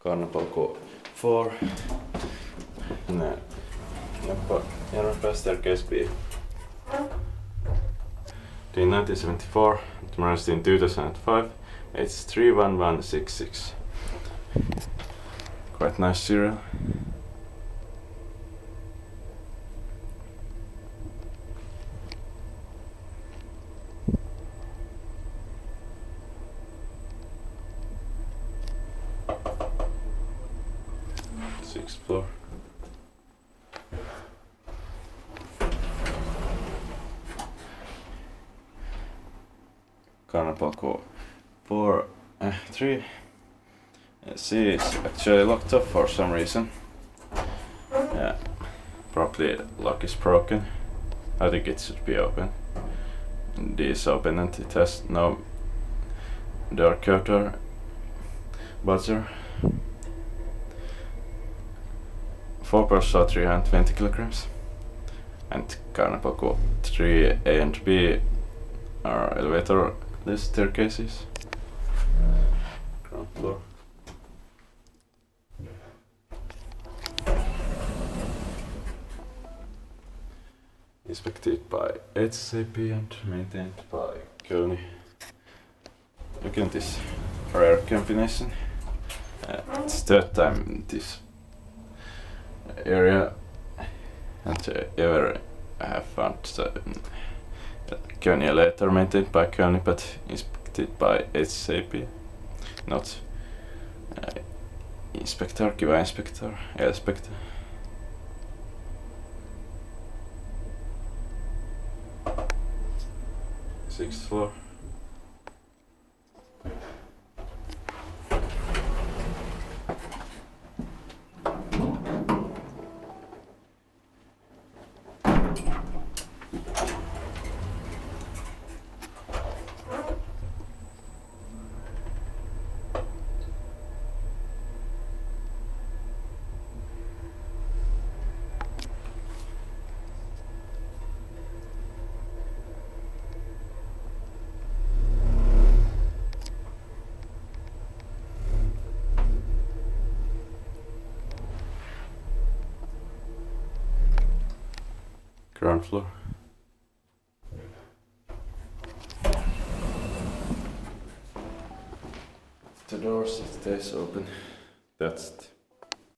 Kaarnapolku 4. Jamppa, Järvenpää staircase B. In 1974, modernized in 2005, it's 31166. Quite nice serial. Sixth floor. Kaarnapolku 3. C is actually locked up for some reason. Yeah, probably the lock is broken. I think it should be open. D is open and it has no door cutter buzzer. 4 person 320 kilograms. And Kaarnapolku 3 A and B are elevator-less staircases. Ground floor. Inspected by HCP and maintained by Kone. Look at this rare combination. It's third time in this area and ever I have found Kone later maintained by Kone but inspected by HCP, not inspector, kiva inspector, inspector. Sixth floor. Ground floor. The door stays open. That's it.